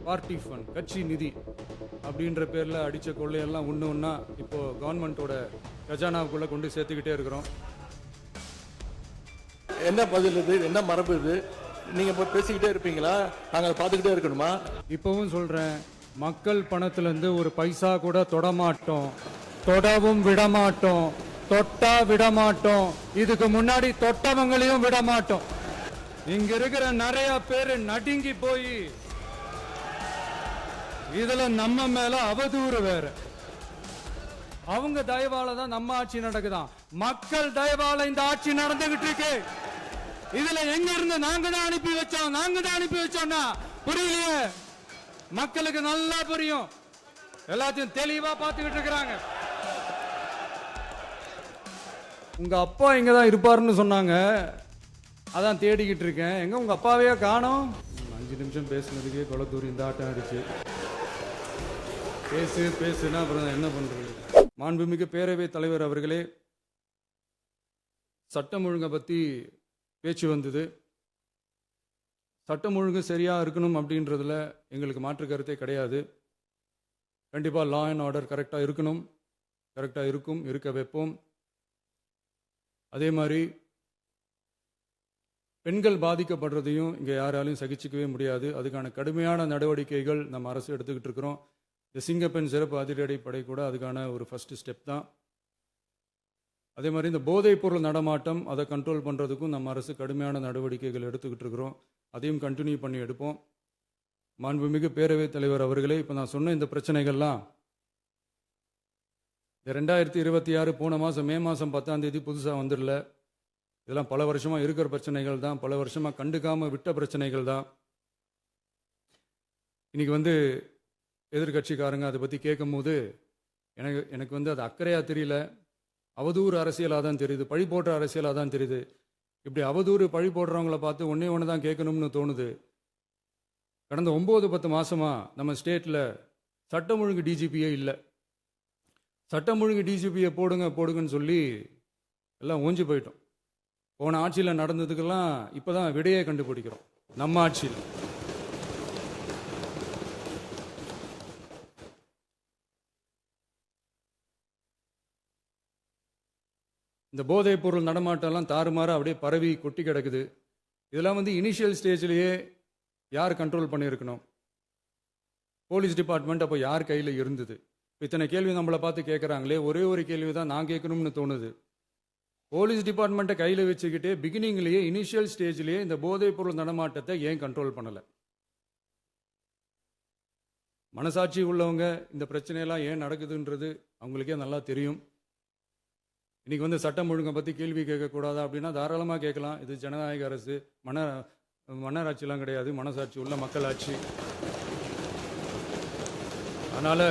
Party fund, கட்சி நிதி அப்படின்ற பேரில் அடித்த கொள்ளையெல்லாம் ஒன்று ஒன்றா இப்போது கவர்மெண்ட்டோட கஜானாவுக்குள்ளே கொண்டு சேர்த்துக்கிட்டே இருக்கிறோம். என்ன பதில் இது, என்ன மரபு இது? நீங்கள் இப்போ பேசிக்கிட்டே இருப்பீங்களா, நாங்கள் அதை பார்த்துக்கிட்டே இருக்கணுமா? இப்போவும் சொல்கிறேன், மக்கள் பணத்திலேருந்து ஒரு பைசா கூட தொடமாட்டோம், தொடவும் விடமாட்டோம், தொட்டா விடமாட்டோம், இதுக்கு முன்னாடி தொட்டவங்களையும் விடமாட்டோம். இங்க இருக்கிற நிறைய பேர் நடுங்கி போய் இதுல நம்ம மேல அவதூறு வேற. அவங்க தயவால தான் நம்ம ஆட்சி நடக்குதான், மக்கள் தயவால இந்த ஆட்சி நடந்துகிட்டு இருக்கு. இதுல எங்க இருந்து நாங்க தான் அனுப்பி வச்சோம்னா புரியலையே. மக்களுக்கு நல்லா புரியும், எல்லாத்தையும் தெளிவா பார்த்துக்கிட்டு இருக்கிறாங்க. உங்க அப்பா இங்க தான் இருப்பாருன்னு சொன்னாங்க, அதான் தேடிக்கிட்டு இருக்கேன். எங்க உங்க அப்பாவையே காணோம்? 5 நிமிஷம் பேசுனதுக்கே கொளத்தூர் இந்த ஆட்டம் அடிச்சு பேசுனா அப்புறம் என்ன பண்றது? மாண்புமிகு பேரவைத் தலைவர் அவர்களே, சட்டம் ஒழுங்கை பத்தி பேச்சு வந்தது. சட்டம் ஒழுங்கு சரியா இருக்கணும் அப்படின்றதுல எங்களுக்கு மாற்று கருத்தே கிடையாது. கண்டிப்பா லா அண்ட் ஆர்டர் கரெக்டா இருக்கணும், கரெக்டா இருக்கும், இருக்க வைப்போம். அதே மாதிரி பெண்கள் பாதிக்கப்படுறதையும் இங்கே யாராலையும் சகிச்சிக்கவே முடியாது. அதுக்கான கடுமையான நடவடிக்கைகள் நம்ம அரசு எடுத்துக்கிட்டு இருக்கிறோம். இந்த சிங்கப்பெண் சிறப்பு அதிரடி படை கூட அதுக்கான ஒரு ஃபர்ஸ்ட் ஸ்டெப் தான். அதே மாதிரி இந்த போதைப் பொருள் நடமாட்டம், அதை கண்ட்ரோல் பண்ணுறதுக்கும் நம்ம அரசு கடுமையான நடவடிக்கைகள் எடுத்துக்கிட்டு இருக்கிறோம். அதையும் கண்டினியூ பண்ணி எடுப்போம். மாண்புமிகு பேரவைத் தலைவர் அவர்களே, இப்போ நான் சொன்ன இந்த பிரச்சனைகள்லாம் இந்த 2026 போன மாதம் மே மாதம் 10ஆம் தேதி புதுசாக வந்துடல. இதெல்லாம் பல வருஷமாக இருக்கிற பிரச்சனைகள் தான், பல வருஷமாக கண்டுக்காமல் விட்ட பிரச்சனைகள் தான். இன்னைக்கு எதிர்கட்சிக்காரங்க அதை பற்றி கேட்கும் போது எனக்கு அது அக்கறையாக தெரியல, அவதூறு அரசியலாக தான் தெரியுது, பழி போடுற அரசியலாக தான் தெரியுது. இப்படி அவதூறு பழி போடுறவங்கள பார்த்து ஒன்று தான் கேட்கணும்னு தோணுது. கடந்த 9-10 மாதமாக நம்ம ஸ்டேட்டில் சட்டம் ஒழுங்கு டிஜிபியே இல்லை. சட்டம் ஒழுங்கு டிஜிபியை போடுங்கன்னு சொல்லி எல்லாம் ஓஞ்சி போயிட்டோம். போன ஆட்சியில் நடந்ததுக்கெல்லாம் இப்போ தான் விடையே கண்டுபிடிக்கிறோம் நம்ம ஆட்சியில். இந்த போதைப் பொருள் நடமாட்டம்லாம் தாறுமாற அப்படியே பரவி கொட்டி கிடக்குது. இதெல்லாம் இனிஷியல் ஸ்டேஜ்லேயே யார் கண்ட்ரோல் பண்ணியிருக்கணும்? போலீஸ் டிபார்ட்மெண்ட் அப்போ யார் கையில் இருந்தது? இத்தனை கேள்வி நம்மளை பார்த்து கேட்குறாங்களே, ஒரே ஒரு கேள்வி தான் நான் கேட்கணும்னு தோணுது. போலீஸ் டிபார்ட்மெண்ட்டை கையில் வச்சுக்கிட்டே பிகினிங்லேயே இனிஷியல் ஸ்டேஜ்லேயே இந்த போதைப் பொருள் நடமாட்டத்தை ஏன் கண்ட்ரோல் பண்ணலை? மனசாட்சி உள்ளவங்க இந்த பிரச்சனையெல்லாம் ஏன் நடக்குதுன்றது அவங்களுக்கே நல்லா தெரியும். இன்னைக்கு சட்டம் ஒழுங்கை பற்றி கேள்வி கேட்கக்கூடாதா அப்படின்னா தாராளமாக கேட்கலாம். இது ஜனநாயக அரசு, மன்னராட்சிலாம் கிடையாது, மனசாட்சி உள்ள மக்களாட்சி. அதனால்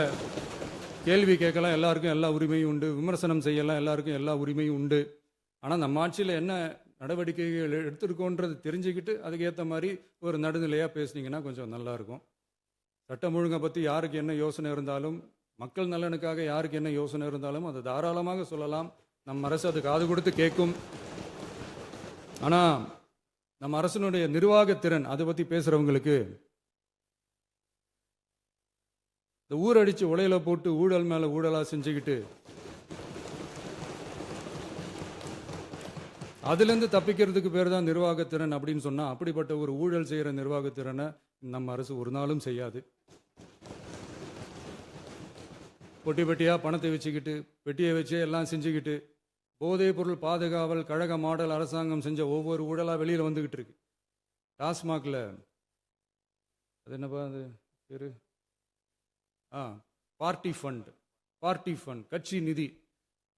கேள்வி கேட்கலாம், எல்லாருக்கும் எல்லா உரிமையும் உண்டு. விமர்சனம் செய்யலாம், எல்லாருக்கும் எல்லா உரிமையும் உண்டு. ஆனால் நம்ம ஆட்சியில் என்ன நடவடிக்கைகள் எடுத்துருக்கோன்றது தெரிஞ்சுக்கிட்டு அதுக்கேற்ற மாதிரி ஒரு நடுநிலையாக பேசுனீங்கன்னா கொஞ்சம் நல்லாயிருக்கும். சட்டம் ஒழுங்கை பற்றி யாருக்கு என்ன யோசனை இருந்தாலும், மக்கள் நலனுக்காக யாருக்கு என்ன யோசனை இருந்தாலும் அதை தாராளமாக சொல்லலாம். நம்ம அரசு அது காது கொடுத்து கேட்கும். ஆனால் நம்ம அரசனுடைய நிர்வாகத்திறன் அதை பற்றி பேசுகிறவங்களுக்கு இந்த ஊரடிச்சு உலையில போட்டு ஊழல் மேலே ஊழலாக செஞ்சுக்கிட்டு அதுலேருந்து தப்பிக்கிறதுக்கு பேர் தான் நிர்வாகத்திறன் அப்படின்னு சொன்னால், அப்படிப்பட்ட ஒரு ஊழல் செய்கிற நிர்வாகத்திறனை நம்ம அரசு ஒரு நாளும் செய்யாது. பெட்டியாக பணத்தை வச்சுக்கிட்டு, பெட்டியை வச்சே எல்லாம் செஞ்சுக்கிட்டு, போதைப் பொருள் பாதுகாவல் கழக மாடல் அரசாங்கம் செஞ்ச ஒவ்வொரு ஊழலாக வெளியில் வந்துக்கிட்டு இருக்கு. டாஸ்மாகில் அது என்னப்பா அது பேர், பார்ட்டி ஃபண்ட், கட்சி நிதி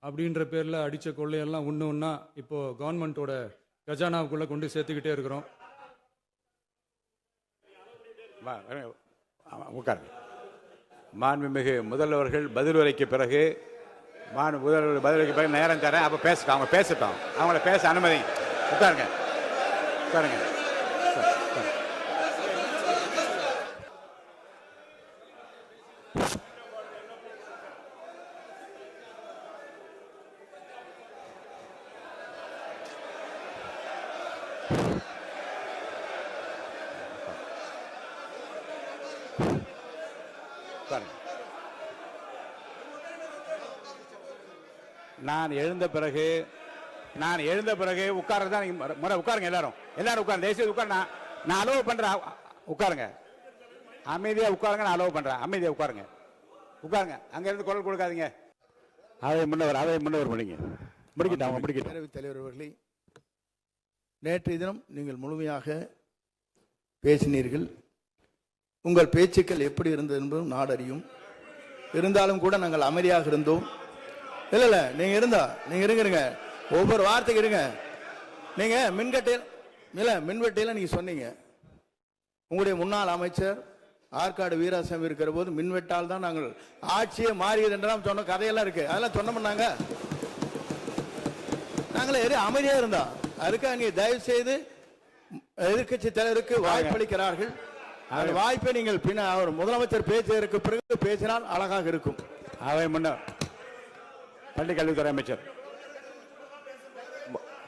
அப்படின்ற பேரில் அடித்த கொள்ளையெல்லாம் ஒன்று ஒன்றா இப்போது கவர்மெண்ட்டோட கஜானாவுக்குள்ளே கொண்டு சேர்த்துக்கிட்டே இருக்கிறோம். உட்காருங்க. மாண்புமிகு முதல்வர்கள் பதிலுரைக்கு பிறகு நேரம் தரேன். அப்போ அவங்க பேசட்டும். அவங்கள பேச அனுமதி. உட்காருங்க. உட்காருங்க. நான் எழுந்த பிறகு உட்கார்றதா முறை. உட்காருங்க, எல்லாரும் உட்காருங்க. தயவுசெய்து உட்காரு. நான் அலோவ் பண்றேன். உட்காருங்க, அமைதியா உட்காருங்க. நான் அலோவ் பண்றேன். அமைதியா உட்காருங்க. அங்க இருந்து குரல் கொடுக்காதீங்க. அதை முன்னவர் முடிக்கிட்டாங்க. பேரவைத் தலைவர் அவர்களே, நேற்றைய தினம் நீங்கள் முழுமையாக பேசினீர்கள். உங்கள் பேச்சுக்கள் எப்படி இருந்தது என்பதும் நாடறியும். இருந்தாலும் கூட நாங்கள் அமைதியாக இருந்தோம். இல்ல நீங்க இருங்க, ஒவ்வொரு வார்த்தைக்கு இருங்க. நீங்க மின்வெட்டையில நீங்க சொன்னீங்க, உங்களுடைய முன்னாள் அமைச்சர் ஆற்காடு வீராசாமி இருக்கிற போது மின்வெட்டால் தான் நாங்கள் ஆட்சியே மாறியது என்றெல்லாம் சொன்ன கதையெல்லாம் இருக்கு. அதெல்லாம் சொன்னோம்னாங்க, நாங்களே அமைதியா இருந்தோம். அதுக்காக நீங்க தயவு செய்து எதிர்கட்சி தலைவருக்கு வாய்ப்பளிக்கிறார்கள். அந்த வாய்ப்பை நீங்கள் அவர் முதலமைச்சர் பேசுவதற்கு பிறகு பேசினால் அழகாக இருக்கும். அவை முன்னர் பள்ளிக் கல்வித்துறை அமைச்சர்.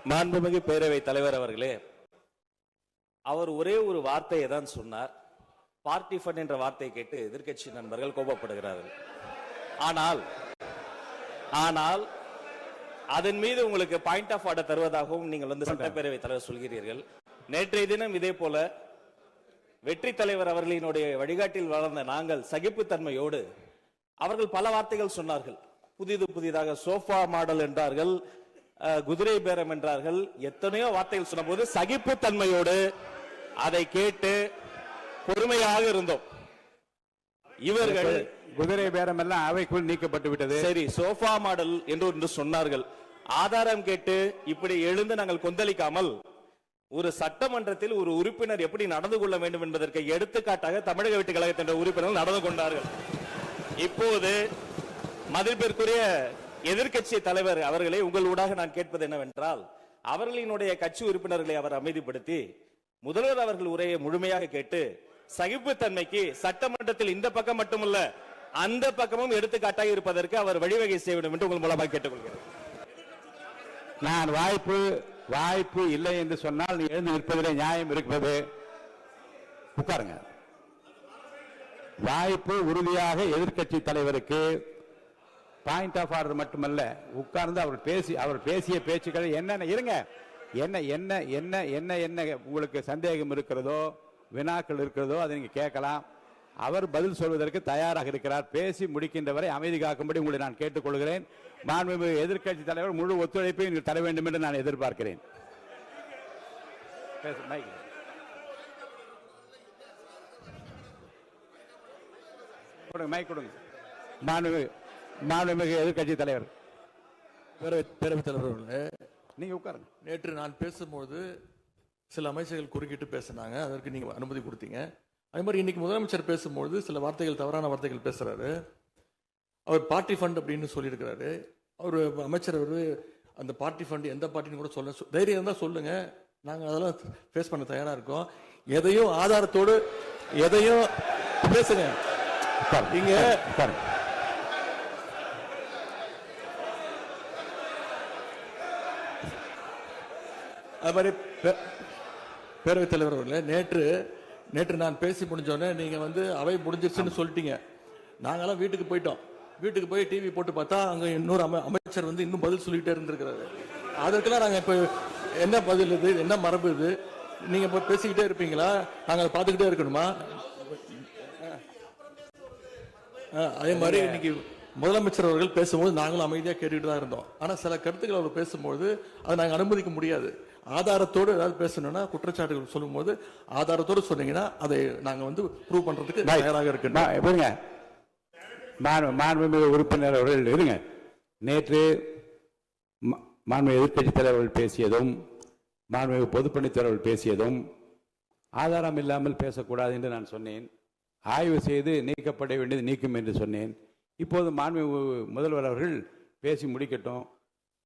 மாண்புமிகு பேரவைத் தலைவர் அவர்களே, அவர் ஒரே ஒரு வார்த்தையை தான் சொன்னார். பார்ட்டி ஃபண்ட் என்ற வார்த்தையை கேட்டு எதிர்க்கட்சி நண்பர்கள் கோபப்படுகிறார்கள். ஆனால் அதன் மீது உங்களுக்கு பாயிண்ட் ஆஃப் ஆர்டர் தருவதாகவும் நீங்கள் சட்டப்பேரவைத் தலைவர் சொல்கிறீர்கள். நேற்றைய தினம் இதே போல வெற்றி தலைவர் அவர்களினுடைய வழிகாட்டில் வளர்ந்த நாங்கள் சகிப்புத்தன்மையோடு அவர்கள் பல வார்த்தைகள் சொன்னார்கள். புதிதாக சோஃபா மாடல் என்றார்கள், குதிரை பேரம் என்றார்கள், எத்தனையோ வார்த்தைகள் சொன்ன போது சகிப்புத்தன்மையோடு அதை கேட்டு பொறுமையாக இருந்தோம். இவர்கள் குதிரை பேரம் எல்லாம் அவைக்குள் நீக்கப்பட்டு விட்டது. சரி, சோஃபா மாடல் என்று சொன்னார்கள். ஆதாரம் கேட்டு இப்படி எழுந்து நாங்கள் கொந்தளிக்காமல் ஒரு சட்டமன்றத்தில் ஒரு உறுப்பினர் எப்படி நடந்து கொள்ள வேண்டும் என்பதற்கு எடுத்துக்காட்டாக தமிழக வெற்றி கழகத்தின் உறுப்பினர்கள் நடந்து கொண்டார்கள். இப்போது மதிப்பிற்குரிய எதிர்க்கட்சி தலைவர் அவர்களே, உங்கள் ஊடாக நான் கேட்பது என்னவென்றால், அவர்களினுடைய கட்சி உறுப்பினர்களை அவர் அமைதிப்படுத்தி முதல்வர் அவர்கள் உரையை முழுமையாக கேட்டு சகிப்புத்தன்மைக்கு சட்டமன்றத்தில் இந்த பக்கம் மட்டுமல்ல அந்த பக்கமும் எடுத்துக்காட்டாக இருப்பதற்கு அவர் வழிவகை செய்ய வேண்டும் என்று உங்கள் மூலமாக கேட்டுக்கொள்கிறேன். நான் வாய்ப்பு இல்லை என்று சொன்னால் நீ எழுந்து நிற்பதிலே நியாயம் இருக்கிறது. உட்காருங்க. வாய்ப்பு உறுதியாக எதிர்க்கட்சி தலைவருக்கு பாயிண்ட் ஆஃப் ஆர்டர் மட்டுமல்ல, உட்கார்ந்து அவர் பேசிய பேச்சுக்கள் என்னென்ன இருங்க, என்ன உங்களுக்கு சந்தேகம் இருக்கிறதோ, வினாக்கள் இருக்கிறதோ அதை நீங்க கேட்கலாம். அவர் பதில் சொல்வதற்கு தயாராக இருக்கிறார். பேசி முடிக்கின்ற வரை அமைதி காக்கும்படி உங்களை நான் கேட்டுக்கொள்கிறேன். மாண்புமிகு எதிர்க்கட்சி தலைவர் முழு ஒத்துழைப்பை நீங்கள் தர வேண்டும் என்று நான் எதிர்பார்க்கிறேன். மைக் கொடுங்க. மாண்புமிகு எதிர்க்கட்சி தலைவர். பேரவைத் தலைவர், நீங்க உட்காருங்க. நேற்று நான் பேசும்போது சில அமைச்சர்கள் குறுக்கிட்டு பேசினாங்க, அதற்கு நீங்க அனுமதி கொடுத்தீங்க. அதே மாதிரி இன்னைக்கு முதலமைச்சர் பேசும்போது சில வார்த்தைகள், தவறான வார்த்தைகள் பேசுறாரு. அவர் பார்ட்டி ஃபண்ட் அப்படின்னு சொல்லியிருக்கிறாரு. அவர் அமைச்சர் அந்த பார்ட்டி ஃபண்ட் எந்த பார்ட்டின்னு கூட சொல்ல தைரியம் இருந்தால் சொல்லுங்க, நாங்கள் அதெல்லாம் ஃபேஸ் பண்ண தயாரா இருக்கோம். எதையும் ஆதாரத்தோடு எதையும் பேசுங்க. இங்க அது மாதிரி பேரவைத் தலைவர் அவர்களே, நேற்று நான் பேசி முடிஞ்சோடனே நீங்க அவை முடிஞ்சிருச்சுன்னு சொல்லிட்டீங்க. நாங்கெல்லாம் வீட்டுக்கு போயிட்டோம். வீட்டுக்கு போய் டிவி போட்டு பார்த்தா அங்க இன்னொரு அமைச்சர் இன்னும் பதில் சொல்லிட்டே இருந்திருக்கிறாரு. அதற்கெல்லாம் நாங்க இப்ப என்ன பதில் இது, என்ன மரபு இது? நீங்க இப்ப பேசிக்கிட்டே இருப்பீங்களா? நாங்க அதை பார்த்துக்கிட்டே இருக்கணுமா? அதே மாதிரி இன்னைக்கு முதலமைச்சர் அவர்கள் பேசும்போது நாங்களும் அமைதியா கேட்டுக்கிட்டு தான் இருந்தோம். ஆனா சில கருத்துக்கள் அவர் பேசும்போது அதை நாங்க அனுமதிக்க முடியாது. ஆதாரத்தோடு ஏதாவது பேசணும்னா, குற்றச்சாட்டுகள் சொல்லும் போது ஆதாரத்தோடு சொன்னீங்கன்னா அதை நாங்க ப்ரூவ் பண்றதுக்கு தயாராக இருக்கு. மாண்புமிகு உறுப்பினர் அவர்கள் இருங்க. நேற்று மாண்புமிகு எதிர்க்கட்சி தலைவர்கள் பேசியதும், மாண்புமிகு பொதுப்பணித்துறை பேசியதும் ஆதாரம் இல்லாமல் பேசக்கூடாது என்று நான் சொன்னேன். ஆய்வு செய்து நீக்கப்பட வேண்டியது நீக்கும் என்று சொன்னேன். இப்போது மாண்புமிகு முதல்வர் அவர்கள் பேசி முடிக்கட்டும்.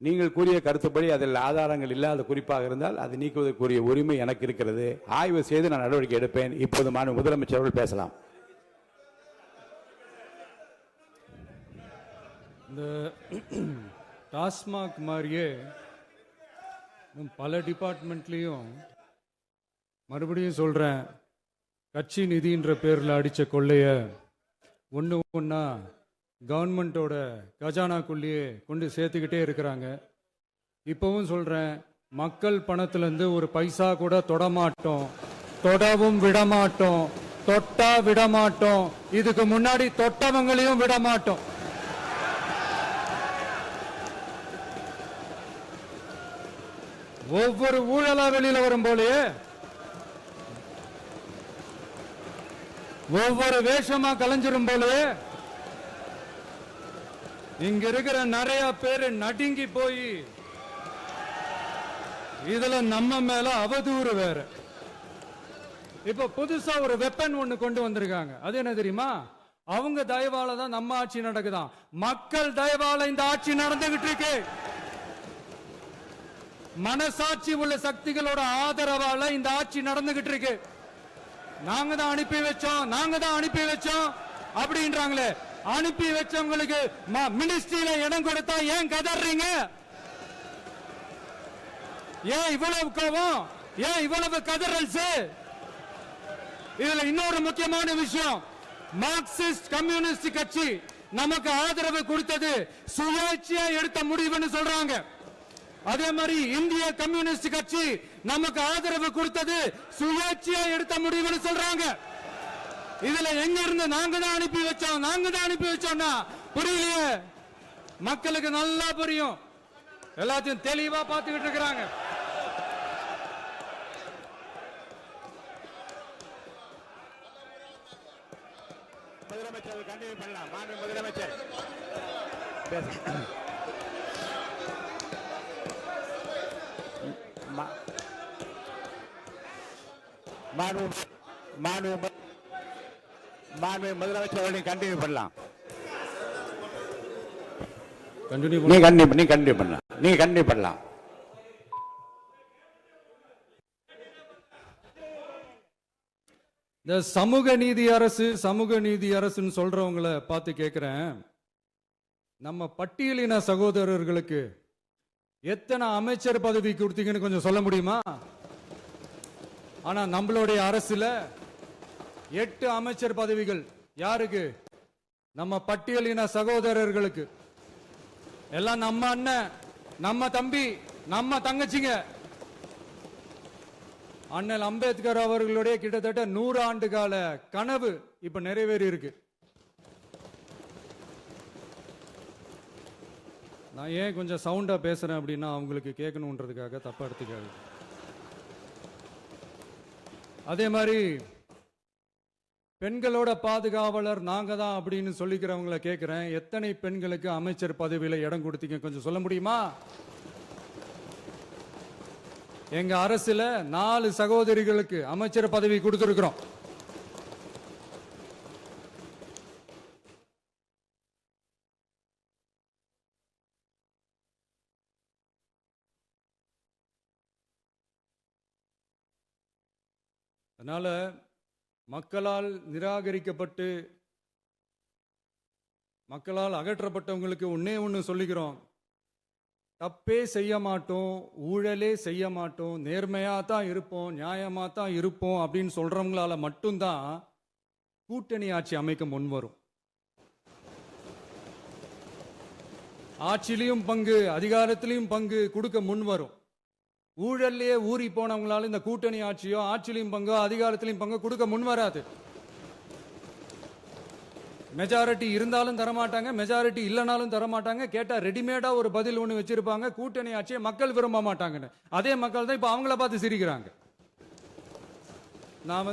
நீங்கள் கூறிய கருத்துப்படி அதில் ஆதாரங்கள் இல்லாத குறிப்பாக இருந்தால் அதை நீக்குவதற்குரிய உரிமை எனக்கு இருக்கிறது. ஆய்வு செய்து நான் நடவடிக்கை எடுப்பேன். இப்போது மாண்புமிகு முதலமைச்சர் அவர்கள் பேசலாம். இந்த டாஸ்மாக் மாதிரியே பல டிபார்ட்மெண்ட்லேயும், மறுபடியும் சொல்கிறேன், கட்சி நிதின்ற பேரில் அடித்த கொள்ளைய ஒன்று ஒன்றா கவர்மெண்ட்டோட கஜானாக்குள்ளேயே கொண்டு சேர்த்துக்கிட்டே இருக்கிறாங்க. இப்போவும் சொல்கிறேன், மக்கள் பணத்திலேருந்து ஒரு பைசா கூட தொடமாட்டோம், தொடவும் விடமாட்டோம், தொட்டா விடமாட்டோம், இதுக்கு முன்னாடி தொட்டவங்களையும் விடமாட்டோம். ஒவ்வொரு ஊழலா வெளியில வரும் போலயே ஒவ்வொரு வேஷமா கலைஞ்சிரும் போலயே இங்க இருக்கிற நிறைய பேரு நடுங்கி போய் இதுல நம்ம மேல அவதூறு வேற. இப்ப புதுசா ஒரு வெப்பன் ஒண்ணு கொண்டு வந்திருக்காங்க. அது என்ன தெரியுமா? அவங்க தயவால தான் நம்ம ஆட்சி நடக்குதாம். மக்கள் தயவால இந்த ஆட்சி நடந்துகிட்டு இருக்கு. மனசாட்சி உள்ள சக்திகளோட ஆதரவால இந்த ஆட்சி நடந்துகிட்டு இருக்கு. நாங்க தான் அனுப்பி வச்சோம் அப்படின்றாங்களே. அனுப்பி வச்சவங்களுக்கு மினிஸ்ட்ரியில இடம் கொடுத்தா ஏன் கதறீங்க? ஏன் இவ்வளவு கோபம்? ஏன் இவ்வளவு கதறல்ஸ்? இதுல இன்னொரு முக்கியமான விஷயம், மார்க்சிஸ்ட் கம்யூனிஸ்ட் கட்சி நமக்கு ஆதரவு கொடுத்தது சுயேட்சையா எடுத்த முடிவுன்னு சொல்றாங்க. அதே மாதிரி இந்திய கம்யூனிஸ்ட் கட்சி நமக்கு ஆதரவு கொடுத்தது சுயேட்சையா எடுத்த முடிவுன்னு சொல்றாங்க. இதுல எங்க இருந்து நாங்க தான் அனுப்பி வச்சோம்னா புரியலையே. மக்களுக்கு நல்லா புரியும், எல்லாத்தையும் தெளிவா பார்த்துக்கிட்டு இருக்கிறாங்க. முதலமைச்சர் கண்டினியூ பண்ணலாம். மாண்பு முதலமைச்சர் முதலமைச்சர் அவர்கள் கண்டினியூ பண்ணலாம். நீங்க கண்டினியூ பண்ணலாம். இந்த சமூக நீதி அரசுன்னு சொல்றவங்கள பார்த்து கேட்கிறேன், நம்ம பட்டியலின சகோதரர்களுக்கு எத்தனை அமைச்சர் பதவி கொடுத்தீங்கன்னு கொஞ்சம் சொல்ல முடியுமா? ஆனா நம்மளுடைய அரசுல 8 அமைச்சர் பதவிகள் யாருக்கு? நம்ம பட்டியலின சகோதரர்களுக்கு. எல்லாம் நம்ம அண்ணன், நம்ம தம்பி, நம்ம தங்கச்சிங்க. அண்ணல் அம்பேத்கர் அவர்களுடைய கிட்டத்தட்ட 100 ஆண்டு கால கனவு இப்ப நிறைவேறி இருக்கு. நான் ஏன் கொஞ்சம் சவுண்டா பேசுறேன் அப்படின்னா அவங்களுக்கு கேட்கணுன்றதுக்காக, தப்பா எடுத்துக்காது. அதே மாதிரி பெண்களோட பாதுகாவலர் நாங்க தான் அப்படின்னு சொல்லிக்கிறவங்களை கேட்கிறேன், எத்தனை பெண்களுக்கு அமைச்சர் பதவியில இடம் கொடுத்தீங்க கொஞ்சம் சொல்ல முடியுமா? எங்க அரசுல 4 சகோதரிகளுக்கு அமைச்சர் பதவி கொடுத்திருக்கிறோம். அதனால மக்களால் நிராகரிக்கப்பட்டு மக்களால் அகற்றப்பட்டவங்களுக்கு ஒண்ணு சொல்லிக்கிறோம், தப்பே செய்ய மாட்டோம், ஊழலே செய்ய மாட்டோம், நேர்மையா தான் இருப்போம், நியாயமா தான் இருப்போம் அப்படின்னு சொல்றவங்களால மட்டும்தான் கூட்டணி ஆட்சி அமைக்க முன்வரும். ஆட்சியிலையும் பங்கு, அதிகாரத்திலையும் பங்கு கொடுக்க முன்வரும். ஊழல்லையே ஊறி போனவங்களால இந்த கூட்டணி ஆட்சியோ, ஆட்சியிலையும் பங்கோ, அதிகாரத்திலையும் பங்கோ கொடுக்க முன்வராது. மெஜாரிட்டி இருந்தாலும் தரமாட்டாங்க, மெஜாரிட்டி இல்லைனாலும் தரமாட்டாங்க. கேட்டா ரெடிமேடா ஒரு பதில் ஒன்று வச்சிருப்பாங்க, கூட்டணி ஆட்சியை மக்கள் விரும்ப மாட்டாங்கன்னு. அதே மக்கள் தான் இப்ப அவங்கள பார்த்து சிரிக்கிறாங்க. நான்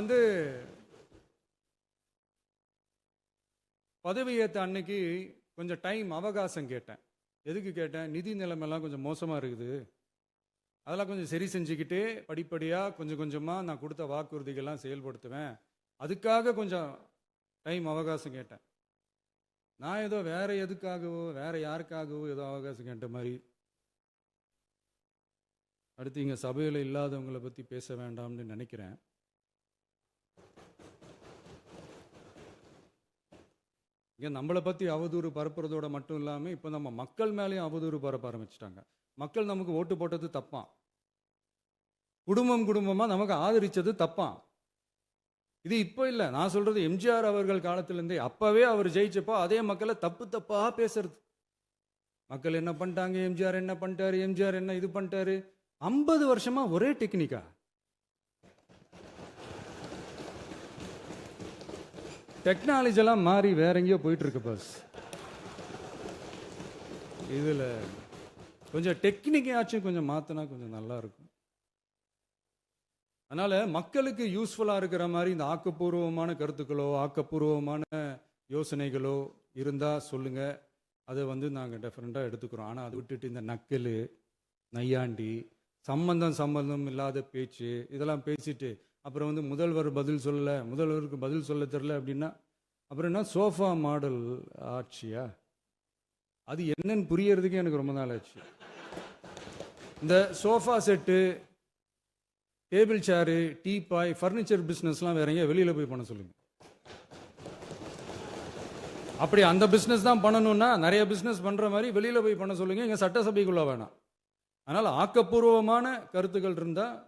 பதவி ஏற்ற அன்னைக்கு கொஞ்சம் டைம் அவகாசம் கேட்டேன். எதுக்கு கேட்டேன்? நிதி நிலைமைலாம் கொஞ்சம் மோசமா இருக்குது, அதெல்லாம் கொஞ்சம் சரி செஞ்சுக்கிட்டு படிப்படியாக கொஞ்சம் கொஞ்சமாக நான் கொடுத்த வாக்குறுதிகள்லாம் செயல்படுத்துவேன், அதுக்காக கொஞ்சம் டைம் அவகாசம் கேட்டேன். நான் ஏதோ வேற எதுக்காகவோ வேற யாருக்காகவோ ஏதோ அவகாசம் கேட்ட மாதிரி. அடுத்து இங்கே சபையில் இல்லாதவங்களை பற்றி பேச வேண்டாம்னு நினைக்கிறேன். இங்கே நம்மளை பற்றி அவதூறு பரப்புறதோட மட்டும் இல்லாமல் இப்போ நம்ம மக்கள் மேலேயும் அவதூறு பரப்ப ஆரம்பிச்சிட்டாங்க. மக்கள் நமக்கு ஓட்டு போட்டது தப்பான், குடும்பமா நமக்கு ஆதரிச்சது தப்பான். இது இப்போ இல்லை, நான் சொல்றது எம்ஜிஆர் அவர்கள் காலத்திலேருந்தே. அப்பவே அவர் ஜெயிச்சப்போ அதே மக்களை தப்பு தப்பா பேசுறது. மக்கள் என்ன பண்ணிட்டாங்க, எம்ஜிஆர் என்ன பண்ணிட்டாரு, எம்ஜிஆர் என்ன இது பண்ணிட்டாரு. 50 வருஷமா ஒரே டெக்னிக்கா. டெக்னாலஜி எல்லாம் மாறி வேற எங்கேயோ போயிட்டு இருக்கு பாஸ். இதுல கொஞ்சம் டெக்னிக்கையாச்சும் கொஞ்சம் மாத்தினா கொஞ்சம் நல்லா இருக்கும். அதனால மக்களுக்கு யூஸ்ஃபுல்லா இருக்கிற மாதிரி இந்த ஆக்கப்பூர்வமான கருத்துக்களோ ஆக்கப்பூர்வமான யோசனைகளோ இருந்தா சொல்லுங்க. அதை நாங்கள் டெஃபரெண்டாக எடுத்துக்கிறோம். ஆனால் அதை விட்டுட்டு இந்த நக்கல், நையாண்டி, சம்பந்தம் இல்லாத பேச்சு இதெல்லாம் பேசிட்டு அப்புறம் முதல்வர் பதில் சொல்லலை, முதல்வருக்கு பதில் சொல்ல தெரில அப்படின்னா அப்புறம் என்ன சோஃபா மாடல் ஆட்சியா? அது என்னன்னு புரியறதுக்கு எனக்கு ரொம்ப நாள் ஆச்சு. இந்த sofa set, table chair, teapoy, furniture பிஸ்னஸ்லாம் வேற எங்கேயா வெளியில் போய் பண்ண சொல்லுங்க. அப்படி அந்த பிஸ்னஸ் தான் பண்ணணும்னா நிறைய பிஸ்னஸ் பண்ணுற மாதிரி வெளியில் போய் பண்ண சொல்லுங்க, இங்கே சட்டசபைக்குள்ள வேணாம். அதனால் ஆக்கப்பூர்வமான கருத்துக்கள் இருந்தால்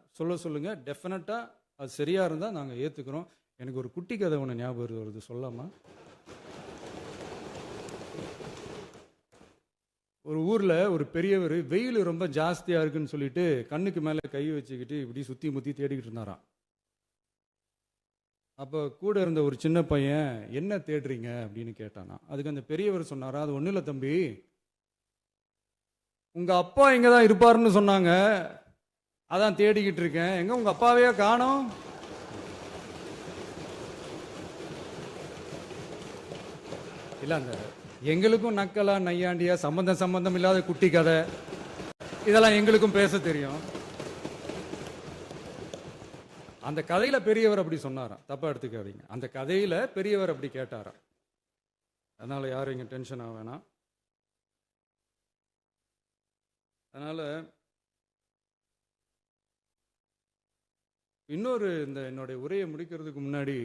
சொல்லுங்க. டெஃபினட்டாக அது சரியாக இருந்தால் நாங்கள் ஏற்றுக்கிறோம். எனக்கு ஒரு குட்டி கதை ஒன்று ஞாபகம் வருது, சொல்லாமா? ஒரு ஊரில் ஒரு பெரியவர் வெயில் ரொம்ப ஜாஸ்தியாக இருக்குன்னு சொல்லிட்டு கண்ணுக்கு மேலே கை வச்சுக்கிட்டு இப்படி சுற்றி முற்றி தேடிக்கிட்டு இருந்தாராம். அப்போ கூட இருந்த ஒரு சின்ன பையன் என்ன தேடுறீங்க அப்படின்னு கேட்டானா. அதுக்கு அந்த பெரியவர் சொன்னாரா, அது ஒன்றும் இல்லை தம்பி, உங்கள் அப்பா இங்கே தான் இருப்பாருன்னு சொன்னாங்க, அதான் தேடிக்கிட்டு இருக்கேன். எங்க உங்கள் அப்பாவையே காணோம்? இல்லை, அந்த எங்களுக்கும் நக்கலா நையாண்டியா சம்பந்தம் இல்லாத குட்டி கதை இதெல்லாம் எங்களுக்கும் பேச தெரியும். அந்த கதையில பெரியவர் அப்படி சொன்னாராம், தப்பா எடுத்துக்காதீங்க. அந்த கதையில பெரியவர் அப்படி கேட்டாராம். அதனால யாரும் இங்க டென்ஷன் ஆக வேணாம். அதனால இன்னொரு இந்த என்னுடைய உரையை முடிக்கிறதுக்கு முன்னாடி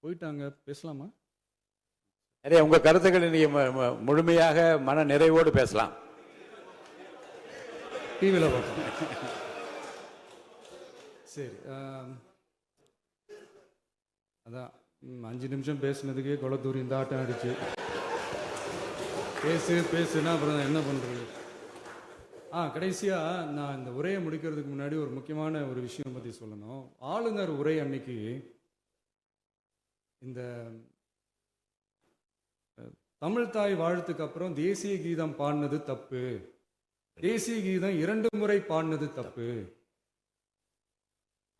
போயிட்டாங்க, பேசலாமா? நிறைய உங்க கருத்துக்களை நீங்க முழுமையாக மன நிறைவோடு பேசலாம். டிவியில் பார்ப்போம். சரி, அதான் 5 நிமிஷம் பேசுனதுக்கே கொளத்தூரி இந்த ஆட்டம் அடிச்சு பேசுனா அப்புறம் என்ன பண்றது? கடைசியா நான் இந்த உரையை முடிக்கிறதுக்கு முன்னாடி ஒரு முக்கியமான ஒரு விஷயம் பத்தி சொல்லணும். ஆளுநர் உரை அன்னைக்கு இந்த தமிழ் தாய் வாழ்த்துக்கு அப்புறம் தேசிய கீதம் பாடினது தப்பு, தேசிய கீதம் 2 முறை பாடினது தப்பு,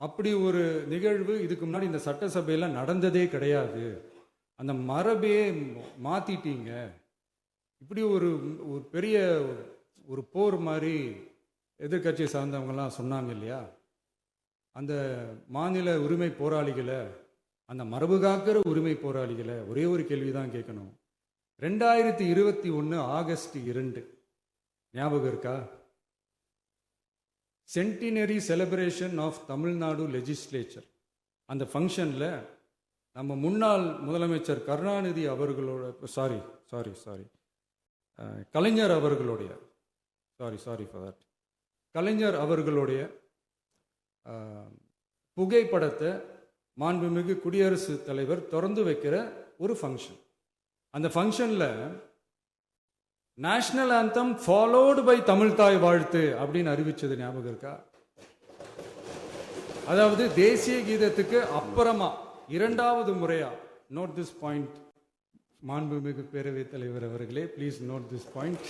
அப்படி ஒரு நிகழ்வு இதுக்கு முன்னாடி இந்த சட்டசபையில நடந்ததே கிடையாது, அந்த மரபே மாத்திட்டீங்க, இப்படி ஒரு பெரிய ஒரு போர் மாதிரி எதிர்கட்சியை சார்ந்தவங்கலாம் சொன்னாங்க இல்லையா? அந்த மாநில உரிமை போராளிகளை, அந்த மரபு காக்கிற உரிமை போராளிகளை ஒரே ஒரு கேள்விதான் கேட்கணும். 2021 ஆகஸ்ட் 2 ஞாபகம் இருக்கா? Centenary celebration of Tamil Nadu legislature. அந்த ஃபங்க்ஷனில் நம்ம முன்னாள் முதலமைச்சர் கருணாநிதி அவர்களோட கலைஞர் அவர்களுடைய கலைஞர் அவர்களுடைய புகைப்படத்தை மாண்புமிகு குடியரசுத் தலைவர் திறந்து வைக்கிற ஒரு ஃபங்க்ஷன். அந்த ஃபங்க்ஷனில் national anthem followed by Tamil Thai Vazhthu அப்படின்னு அறிவிச்சது ஞாபகம் இருக்கா? அதாவது தேசிய கீதத்துக்கு அப்புறமா 2வது முறையா, நோட் திஸ் பாயிண்ட் மாண்புமிகு பேரவைத் தலைவர் அவர்களே, ப்ளீஸ் நோட் திஸ் பாயிண்ட்.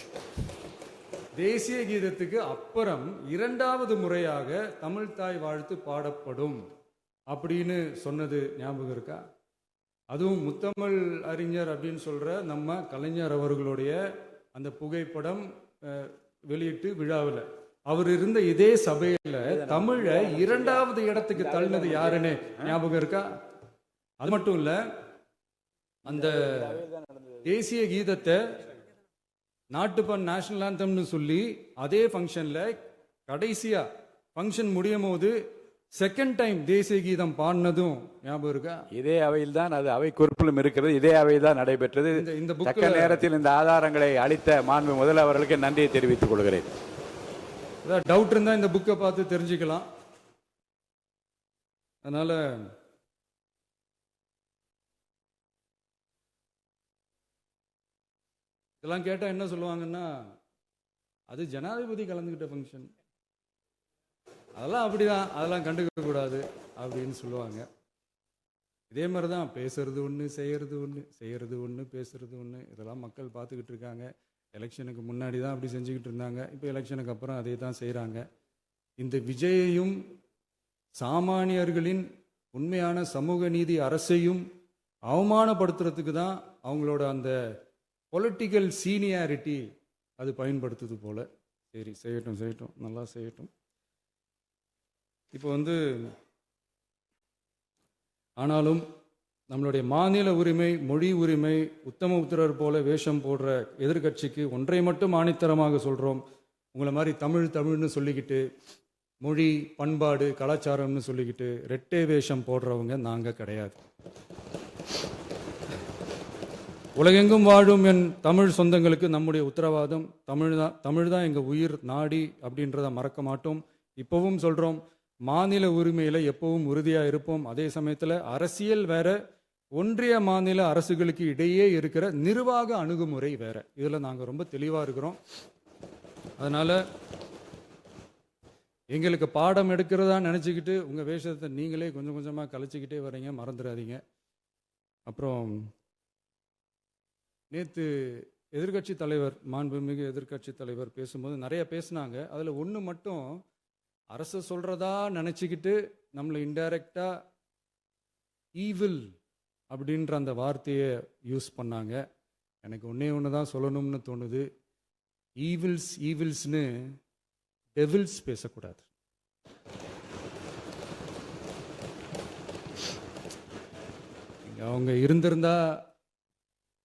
தேசிய கீதத்துக்கு அப்புறம் 2வது முறையாக தமிழ் தாய் வாழ்த்து பாடப்படும் அப்படின்னு சொன்னது ஞாபகம் இருக்கா? அதுவும் முத்தமிழ் அறிஞர் அப்படின்னு சொல்ற நம்ம கலைஞர் அவர்களுடைய அந்த புகைப்படம் வெளியிட்டு விழாவில் அவர் இருந்த இதே சபையில தமிழை 2வது இடத்துக்கு தள்ளினது யாருன்னு ஞாபகம் இருக்கா? அது மட்டும் இல்ல, அந்த தேசிய கீதத்தை நாட்டுப்பண் நேஷனல் ஆந்தம்னு சொல்லி அதே ஃபங்க்ஷன்ல கடைசியா ஃபங்க்ஷன் முடியும் போது செகண்ட் டைம் தேசிய கீதம் பாடினதும் ஞாபகம் இருக்கா? இதே அவையில் தான், அது அவை குறிப்பிலும் இருக்கிறது, இதே அவையில் தான் நடைபெற்றது. இந்த தக்க நேரத்தில் இந்த ஆதாரங்களை அளித்த மாண்பு முதல்வர்களுக்கு நன்றியை தெரிவித்துக் கொள்கிறேன். ஏதாவது டவுட் இருந்தால் இந்த புக்கை பார்த்து தெரிஞ்சுக்கலாம். அதனால இதெல்லாம் கேட்டால் என்ன சொல்லுவாங்கன்னா, அது ஜனாதிபதி கலந்துக்கிட்ட ஃபங்க்ஷன், அதெல்லாம் அப்படிதான், அதெல்லாம் கண்டுக்க கூடாது அப்படின்னு சொல்லுவாங்க. இதே மாதிரி தான் பேசுறது ஒன்று, செய்யறது ஒன்று, செய்யறது ஒன்று, பேசுறது ஒன்று. இதெல்லாம் மக்கள் பார்த்துக்கிட்டு இருக்காங்க. எலெக்ஷனுக்கு முன்னாடி தான் அப்படி செஞ்சுக்கிட்டு இருந்தாங்க. இப்போ எலெக்ஷனுக்கு அப்புறம் அதே தான் செய்கிறாங்க. இந்த விஜயையும் சாமானியர்களின் உண்மையான சமூக நீதி அரசையும் அவமானப்படுத்துறதுக்கு தான் அவங்களோட அந்த பொலிட்டிக்கல் சீனியாரிட்டி அது பயன்படுத்துது போல. சரி, செய்யட்டும் செய்யட்டும், நல்லா செய்யட்டும். இப்போ ஆனாலும் நம்மளுடைய மாநில உரிமை, மொழி உரிமை, உத்தம உத்தரர் போல வேஷம் போடுற எதிர்கட்சிக்கு ஒன்றை மட்டும் ஆணித்தரமாக சொல்கிறோம். உங்களை மாதிரி தமிழ்னு சொல்லிக்கிட்டு, மொழி, பண்பாடு, கலாச்சாரம்னு சொல்லிக்கிட்டு ரெட்டை வேஷம் போடுறவங்க நாங்கள் கிடையாது. உலகெங்கும் வாழும் என் தமிழ் சொந்தங்களுக்கு நம்முடைய உத்தரவாதம் தமிழ் தான் எங்கள் உயிர் நாடி அப்படின்றத மறக்க மாட்டோம். இப்போவும் சொல்கிறோம், மாநில உரிமையில் எப்பவும் உறுதியாக இருப்போம். அதே சமயத்தில் அரசியல் வேற, ஒன்றிய மாநில அரசுகளுக்கு இடையே இருக்கிற நிர்வாக அணுகுமுறை வேற. இதில் நாங்கள் ரொம்ப தெளிவாக இருக்கிறோம். அதனால் எங்களுக்கு பாடம் எடுக்கிறதா நினச்சிக்கிட்டு உங்கள் வேஷத்தை நீங்களே கொஞ்சம் கொஞ்சமாக கலைச்சிக்கிட்டே வரீங்க, மறந்துடாதீங்க. அப்புறம் நேற்று எதிர்கட்சி தலைவர், மாண்புமிகு எதிர்கட்சி தலைவர் பேசும்போது நிறைய பேசினாங்க. அதில் ஒன்று மட்டும், அரசு சொல்கிறதா நினச்சிக்கிட்டு நம்மளை இன்டைரக்டாக ஈவில் அப்படின்ற அந்த வார்த்தையை யூஸ் பண்ணாங்க. எனக்கு ஒன்று தான் சொல்லணும்னு தோணுது. ஈவில்ஸ்னு டெவில்ஸ் பேசக்கூடாது. அவங்க இருந்திருந்தா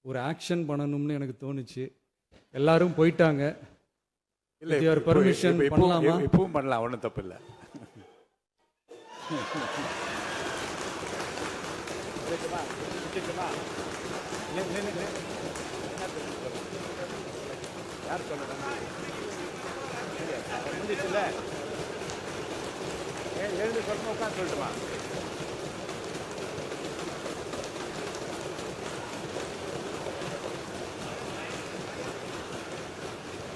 ஒரு ஆக்ஷன் பண்ணணும்னு எனக்கு தோணுச்சு. எல்லாரும் போயிட்டாங்க. பர்மிஷன் பண்ணலாமா? இப்பவும் பண்ணலாம், ஒன்றும் தப்பு இல்லை. யார் சொல்லணும்? எழுந்து சொல்லணும், உட்காந்து சொல்லட்டுமா?